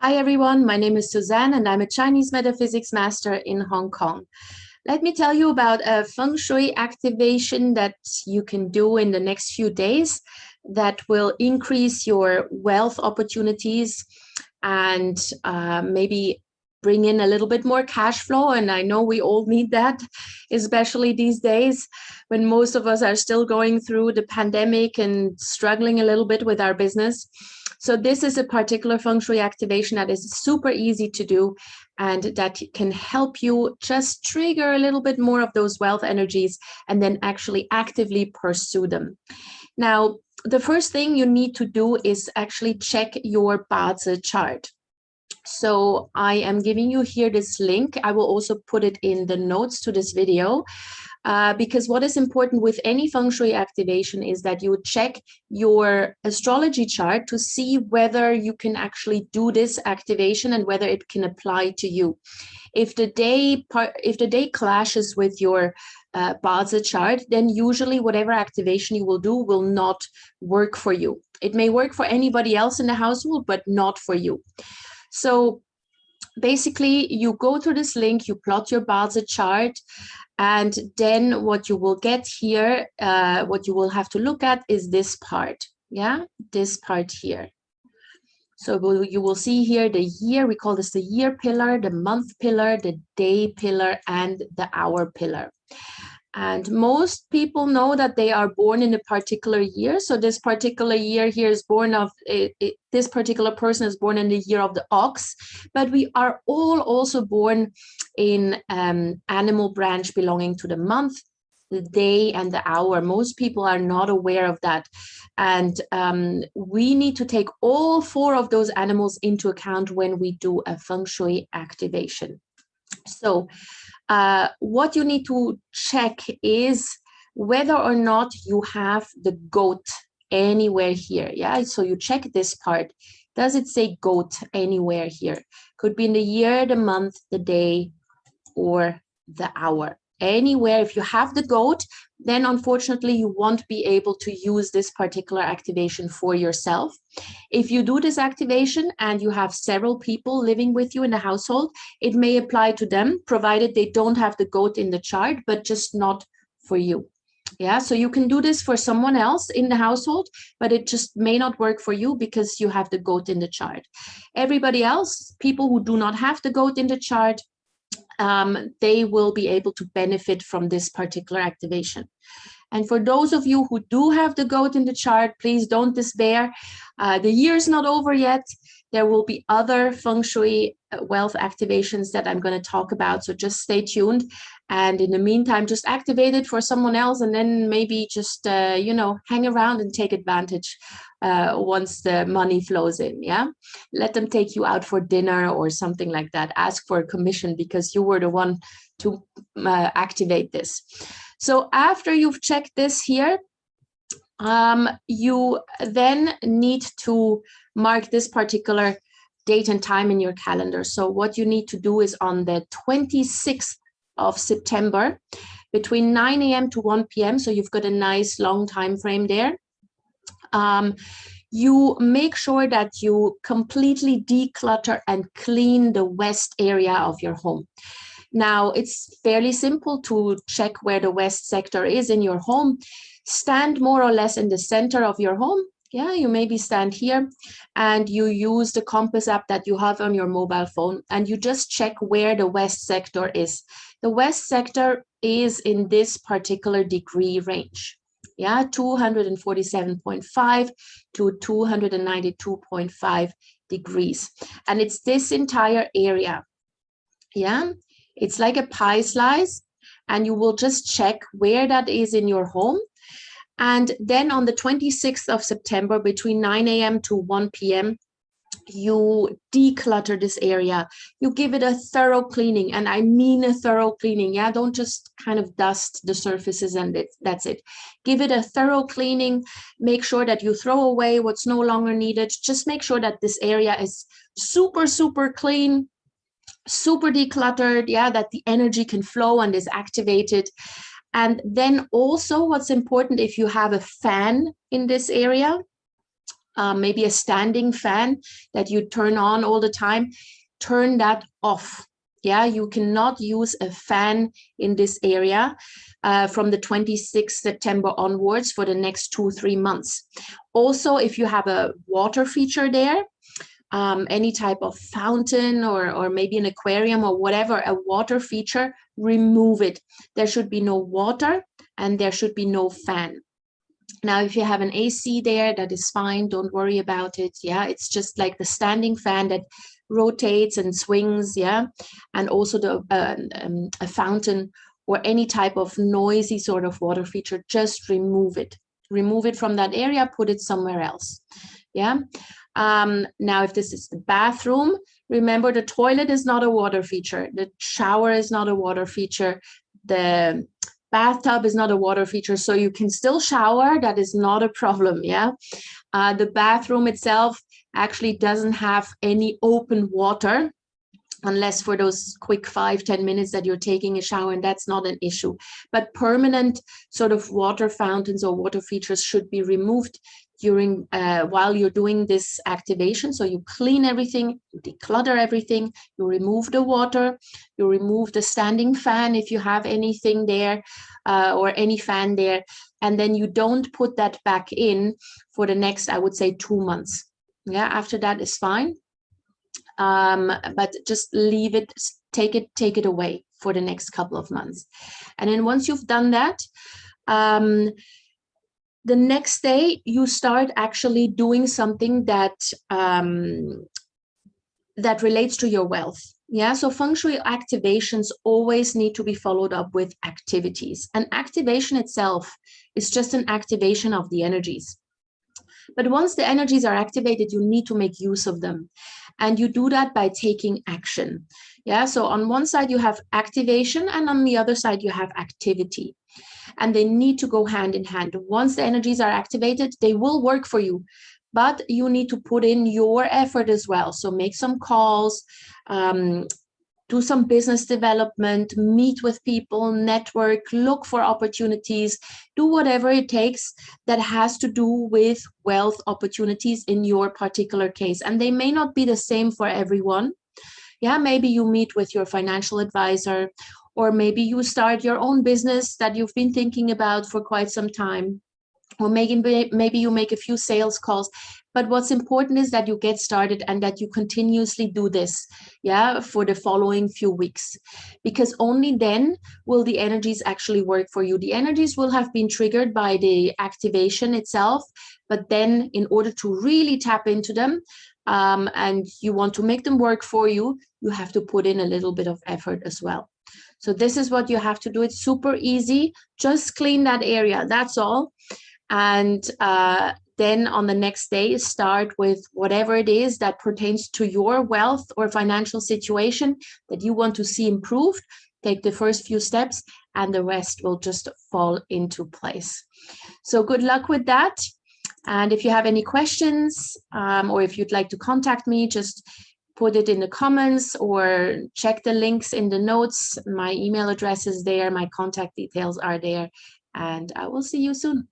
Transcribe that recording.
Hi everyone, my name is Suzanne and I'm a Chinese metaphysics master in Hong Kong. Let me tell you about a Feng Shui activation that you can do in the next few days that will increase your wealth opportunities and maybe bring in a little bit more cash flow. And I know we all need that, especially these days when most of us are still going through the pandemic and struggling a little bit with our business. So this is a particular Feng Shui activation that is super easy to do and that can help you just trigger a little bit more of those wealth energies and then actually actively pursue them. Now, the first thing you need to do is actually check your Bazi chart. So I am giving you here this link. I will also put it in the notes to this video. Because what is important with any Feng Shui activation is that you check your astrology chart to see whether you can actually do this activation and whether it can apply to you. If the day clashes with your Bazi chart, then usually whatever activation you will do will not work for you. It may work for anybody else in the household, but not for you. So basically, you go to this link, you plot your Bazi chart, and then what you will get here, what you will have to look at is this part, yeah, this part here. So you will see here the year, we call this the year pillar, the month pillar, the day pillar, and the hour pillar. And most people know that they are born in a particular year. So this particular year here is born of, this particular person is born in the year of the ox, but we are all also born in animal branch belonging to the month, the day, and the hour. Most people are not aware of that. And we need to take all four of those animals into account when we do a Feng Shui activation. So what you need to check is whether or not you have the goat anywhere here. Yeah, so you check this part. Does it say goat anywhere here? Could be in the year, the month, the day, or the hour. Anywhere, if you have the goat, then unfortunately you won't be able to use this particular activation for yourself. If you do this activation and you have several people living with you in the household, it may apply to them, provided they don't have the goat in the chart, but just not for you. Yeah, so you can do this for someone else in the household, but it just may not work for you because you have the goat in the chart. Everybody else, people who do not have the goat in the chart, they will be able to benefit from this particular activation. And for those of you who do have the goat in the chart, please don't despair. The year is not over yet. There will be other Feng Shui wealth activations that I'm going to talk about. So just stay tuned. And in the meantime, just activate it for someone else and then maybe just, hang around and take advantage once the money flows in. Yeah, let them take you out for dinner or something like that. Ask for a commission because you were the one to activate this. So after you've checked this here, you then need to mark this particular date and time in your calendar. So what you need to do is on the 26th of September between 9 a.m. to 1 p.m. So you've got a nice long time frame there. You make sure that you completely declutter and clean the west area of your home. Now, it's fairly simple to check where the west sector is in your home. Stand more or less in the center of your home. Yeah, you maybe stand here and you use the compass app that you have on your mobile phone and you just check where the west sector is. The west sector is in this particular degree range. Yeah, 247.5 to 292.5 degrees. And it's this entire area. Yeah, it's like a pie slice, and you will just check where that is in your home. And then on the 26th of September, between 9 a.m. to 1 p.m., you declutter this area. You give it a thorough cleaning, and I mean a thorough cleaning. Yeah, don't just kind of dust the surfaces and that's it. Give it a thorough cleaning. Make sure that you throw away what's no longer needed. Just make sure that this area is super, super clean, super decluttered, yeah, that the energy can flow and is activated. And then also what's important, if you have a fan in this area, maybe a standing fan that you turn on all the time, turn that off. Yeah, you cannot use a fan in this area from the 26th September onwards for the next 2-3 months. Also, if you have a water feature there, any type of fountain or maybe an aquarium or whatever, a water feature, remove it. There should be no water and there should be no fan. Now, if you have an AC there, that is fine. Don't worry about it. Yeah, it's just like the standing fan that rotates and swings. Yeah, and also a fountain or any type of noisy sort of water feature, just remove it. Remove it from that area, put it somewhere else. Yeah. Now, if this is the bathroom, remember the toilet is not a water feature. The shower is not a water feature. The bathtub is not a water feature, so you can still shower. That is not a problem. Yeah. The bathroom itself actually doesn't have any open water, unless for those quick 5-10 minutes that you're taking a shower, and that's not an issue. But permanent sort of water fountains or water features should be removed during while you're doing this activation. So you clean everything, you declutter everything, you remove the water, you remove the standing fan if you have anything there or any fan there, and then you don't put that back in for the next, I would say, 2 months. Yeah, after that is fine. But just leave it, take it away for the next couple of months. And then once you've done that, the next day you start actually doing something that that relates to your wealth. Yeah, so Feng Shui activations always need to be followed up with activities. And activation itself is just an activation of the energies. But once the energies are activated, you need to make use of them. And you do that by taking action. Yeah, so on one side you have activation, and on the other side you have activity. And they need to go hand in hand. Once the energies are activated, they will work for you, but you need to put in your effort as well. So make some calls, do some business development, meet with people, network, look for opportunities, do whatever it takes that has to do with wealth opportunities in your particular case. And they may not be the same for everyone. Yeah, maybe you meet with your financial advisor, or maybe you start your own business that you've been thinking about for quite some time, or maybe you make a few sales calls. But what's important is that you get started and that you continuously do this, yeah, for the following few weeks, because only then will the energies actually work for you. The energies will have been triggered by the activation itself, but then in order to really tap into them, and you want to make them work for you, you have to put in a little bit of effort as well. So this is what you have to do. It's super easy. Just clean that area. That's all. And then on the next day, start with whatever it is that pertains to your wealth or financial situation that you want to see improved. Take the first few steps and the rest will just fall into place. So good luck with that. And if you have any questions or if you'd like to contact me, just put it in the comments or check the links in the notes. My email address is there. My contact details are there. And I will see you soon.